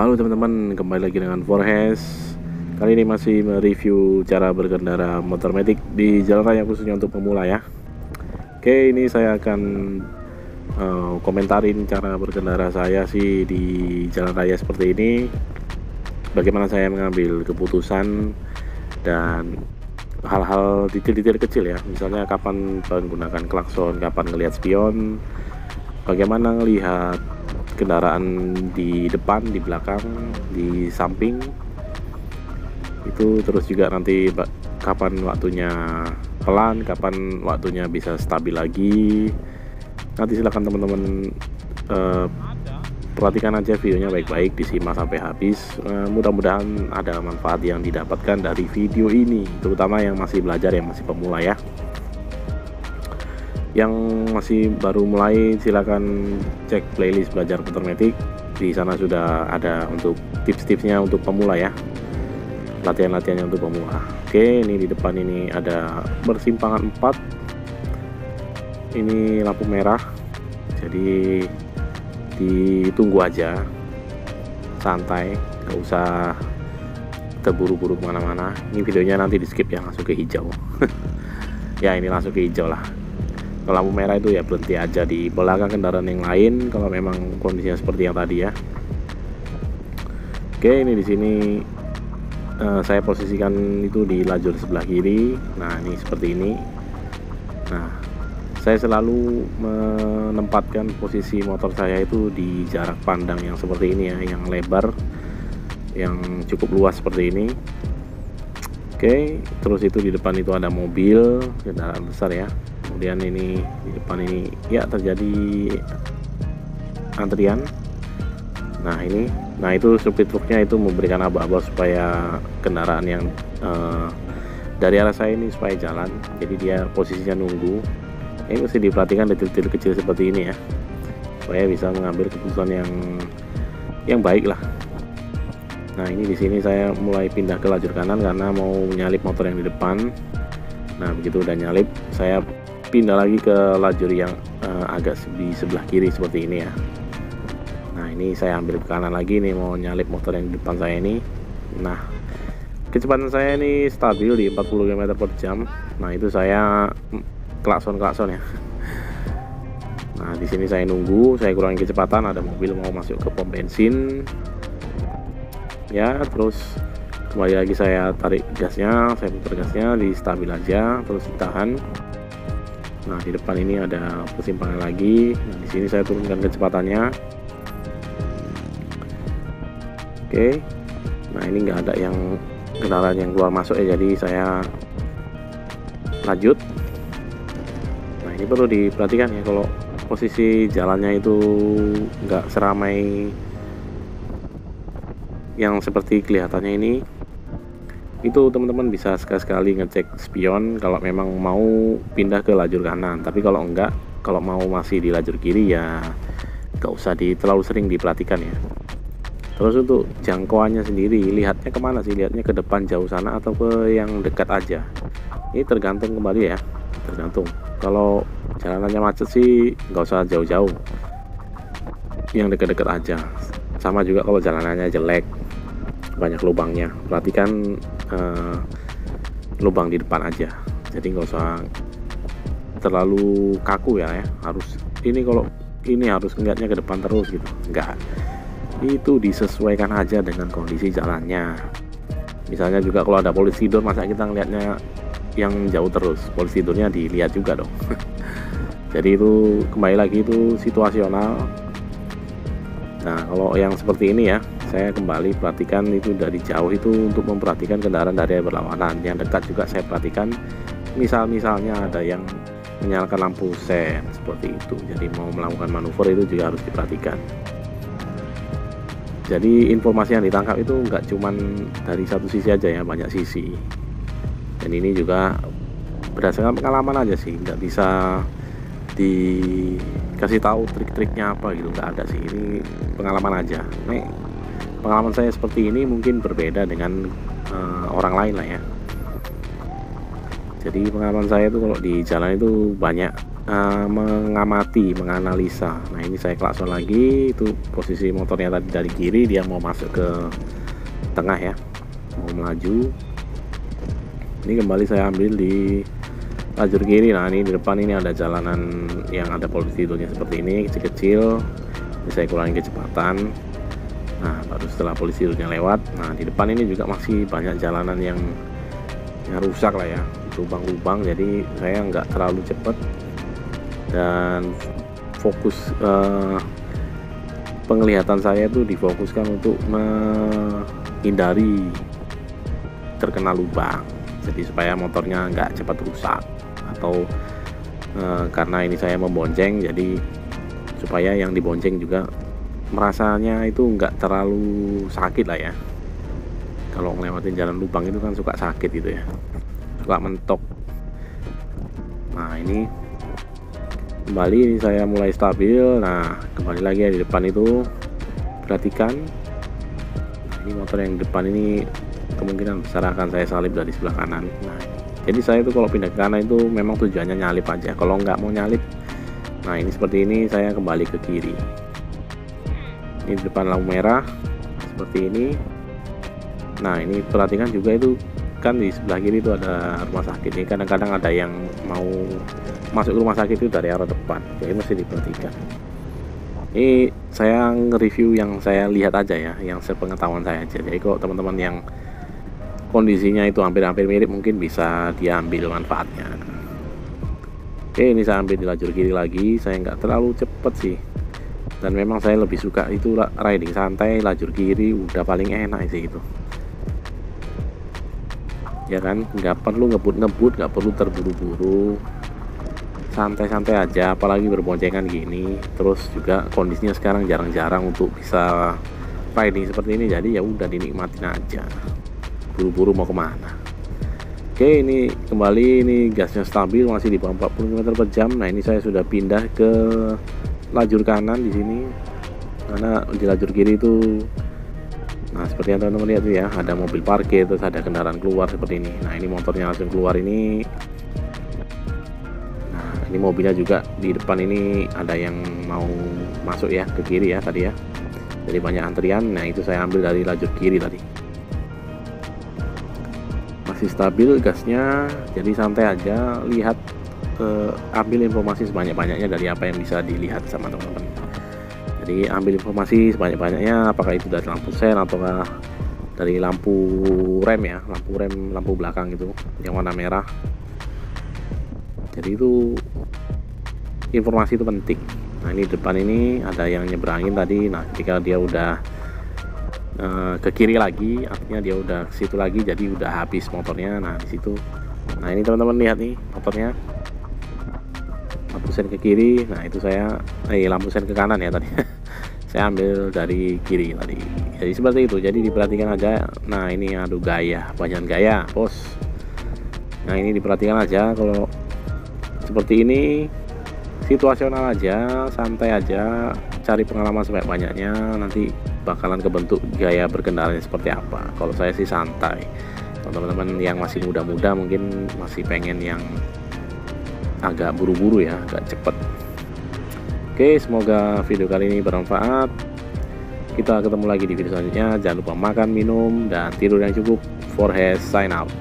Halo teman-teman, kembali lagi dengan Forhes. Kali ini masih mereview cara berkendara motor matic di jalan raya khususnya untuk pemula ya. Oke, ini saya akan komentarin cara berkendara saya sih di jalan raya seperti ini. Bagaimana saya mengambil keputusan dan hal-hal detail-detail kecil ya. Misalnya kapan menggunakan klakson, kapan ngelihat spion, bagaimana melihat kendaraan di depan, di belakang, di samping itu, terus juga nanti kapan waktunya pelan, kapan waktunya bisa stabil lagi. Nanti silahkan teman-teman perhatikan aja videonya baik-baik, disimak sampai habis. Mudah-mudahan ada manfaat yang didapatkan dari video ini, terutama yang masih belajar, yang masih pemula ya. Yang masih baru mulai silakan cek playlist belajar motor matic. Di sana sudah ada untuk tips-tipsnya untuk pemula ya, latihan-latihannya untuk pemula. Oke, ini di depan ini ada persimpangan 4. Ini lampu merah, jadi ditunggu aja, santai, nggak usah terburu-buru kemana-mana. Ini videonya nanti di skip ya, langsung ke hijau. Ya, ini langsung ke hijau lah. Kalau lampu merah itu ya berhenti aja di belakang kendaraan yang lain kalau memang kondisinya seperti yang tadi ya. Oke, ini di sini saya posisikan itu di lajur sebelah kiri. Nah, ini seperti ini. Nah, saya selalu menempatkan posisi motor saya itu di jarak pandang yang seperti ini ya, yang lebar, yang cukup luas seperti ini. Oke, terus itu di depan itu ada mobil, kendaraan besar ya. Kemudian ini di depan ini ya terjadi antrian. Nah ini, itu supir truknya itu memberikan aba-aba supaya kendaraan yang dari arah saya ini supaya jalan. Jadi dia posisinya nunggu. Ini mesti diperhatikan detail-detail kecil seperti ini ya, supaya bisa mengambil keputusan yang baik lah. Nah ini di sini saya mulai pindah ke lajur kanan karena mau nyalip motor yang di depan. Nah begitu udah nyalip, saya pindah lagi ke lajur yang agak di sebelah kiri seperti ini ya. Nah ini saya ambil ke kanan lagi nih, mau nyalip motor yang di depan saya ini. Nah kecepatan saya ini stabil di 40 km/jam. Nah itu saya klakson ya. Nah di sini saya nunggu, saya kurangi kecepatan, ada mobil mau masuk ke pom bensin ya. Terus kembali lagi saya tarik gasnya, saya putar gasnya, di stabil aja, terus ditahan. Nah di depan ini ada persimpangan lagi. Nah di sini saya turunkan kecepatannya. Oke. Nah ini nggak ada yang kendaraan yang keluar masuk ya, jadi saya lanjut. Nah ini perlu diperhatikan ya, kalau posisi jalannya itu nggak seramai yang seperti kelihatannya ini. Itu teman-teman bisa sekali-sekali ngecek spion kalau memang mau pindah ke lajur kanan. Tapi kalau enggak, kalau mau masih di lajur kiri ya nggak usah terlalu sering diperhatikan ya. Terus untuk jangkauannya sendiri, lihatnya kemana sih? Lihatnya ke depan jauh sana atau ke yang dekat aja? Ini tergantung kembali ya, tergantung. Kalau jalanannya macet sih nggak usah jauh-jauh, yang dekat-dekat aja. Sama juga kalau jalanannya jelek, banyak lubangnya, perhatikan lubang di depan aja. Jadi nggak usah terlalu kaku ya, harus ini, kalau ini harus ngeliatnya ke depan terus gitu, enggak. Itu disesuaikan aja dengan kondisi jalannya. Misalnya juga kalau ada polisi tidur, masa kita ngeliatnya yang jauh terus? Polisi tidurnya dilihat juga dong. Jadi itu kembali lagi itu situasional. Nah kalau yang seperti ini ya, saya kembali perhatikan itu dari jauh itu untuk memperhatikan kendaraan dari berlawanan. Yang dekat juga saya perhatikan, misalnya ada yang menyalakan lampu sen seperti itu, jadi mau melakukan manuver itu juga harus diperhatikan. Jadi informasi yang ditangkap itu nggak cuman dari satu sisi aja ya, banyak sisi. Dan ini juga berdasarkan pengalaman aja sih, nggak bisa dikasih tahu trik-triknya apa gitu, nggak ada sih. Ini pengalaman aja. Nih pengalaman saya seperti ini mungkin berbeda dengan orang lain lah ya. Jadi pengalaman saya itu kalau di jalan itu banyak mengamati, menganalisa. Nah ini saya klakson lagi, itu posisi motornya tadi dari kiri, dia mau masuk ke tengah ya, mau melaju. Ini kembali saya ambil di lajur kiri. Nah ini di depan ini ada jalanan yang ada polisi titulnya seperti ini, kecil-kecil. Ini saya kurangi kecepatan. Nah baru setelah polisi titulnya lewat, nah di depan ini juga masih banyak jalanan yang rusak lah ya, lubang-lubang. Jadi saya nggak terlalu cepat dan fokus penglihatan saya itu difokuskan untuk menghindari terkena lubang. Jadi supaya motornya nggak cepat rusak, atau karena ini saya membonceng, jadi supaya yang dibonceng juga merasanya itu nggak terlalu sakit lah ya. Kalau ngelewatin jalan lubang itu kan suka sakit gitu ya, suka mentok. Nah ini kembali saya mulai stabil. Nah kembali lagi di depan itu, perhatikan. Nah, ini motor yang depan ini kemungkinan besar akan saya salip dari sebelah kanan. Nah jadi saya itu kalau pindah ke kanan itu memang tujuannya nyalip aja. Kalau nggak mau nyalip, nah ini seperti ini, saya kembali ke kiri. Ini di depan lampu merah seperti ini. Nah ini perhatikan juga, itu kan di sebelah kiri itu ada rumah sakit. Ini kadang-kadang ada yang mau masuk ke rumah sakit itu dari arah depan, jadi mesti diperhatikan. Ini saya nge-review yang saya lihat aja ya, yang sepengetahuan saya aja. Jadi kalau teman-teman yang kondisinya itu hampir-hampir mirip, mungkin bisa diambil manfaatnya. Oke, ini saya ambil di lajur kiri lagi. Saya nggak terlalu cepet sih, dan memang saya lebih suka itu riding santai, lajur kiri udah paling enak sih itu ya kan. Nggak perlu ngebut-ngebut, nggak perlu terburu-buru, santai-santai aja, apalagi berboncengan gini. Terus juga kondisinya sekarang jarang-jarang untuk bisa riding seperti ini, jadi ya udah dinikmatin aja, buru-buru mau kemana. Oke, ini kembali, ini gasnya stabil, masih di bawah 40 km per jam. Nah ini saya sudah pindah ke lajur kanan di sini, karena di lajur kiri itu, nah seperti yang teman-teman lihat ya, ada mobil parkir, terus ada kendaraan keluar seperti ini. Nah ini motornya langsung keluar ini. Nah ini mobilnya juga di depan ini ada yang mau masuk ya ke kiri ya tadi ya, jadi banyak antrian. Nah itu saya ambil dari lajur kiri tadi. Masih stabil gasnya, jadi santai aja, lihat ambil informasi sebanyak-banyaknya dari apa yang bisa dilihat sama teman-teman. Jadi ambil informasi sebanyak-banyaknya, apakah itu dari lampu sen ataukah dari lampu rem ya, lampu belakang itu yang warna merah. Jadi itu informasi itu penting. Nah ini depan ini ada yang nyeberangin tadi. Nah ketika dia udah ke kiri lagi, artinya dia udah ke situ lagi, jadi udah habis motornya. Nah di situ, nah ini teman-teman lihat nih motornya, lampu sen ke kiri. Nah itu saya lampu sen ke kanan ya tadi saya ambil dari kiri tadi. Jadi seperti itu, jadi diperhatikan aja. Nah ini aduh gaya, banyak gaya bos. Nah ini diperhatikan aja, kalau seperti ini situasional aja, santai aja, cari pengalaman sebanyak-banyaknya, nanti bakalan kebentuk gaya berkendaranya seperti apa. Kalau saya sih santai. Kalau teman-teman yang masih muda-muda mungkin masih pengen yang agak buru-buru ya, agak cepet. Oke, semoga video kali ini bermanfaat. Kita ketemu lagi di video selanjutnya. Jangan lupa makan, minum, dan tidur yang cukup. Forhes sign out.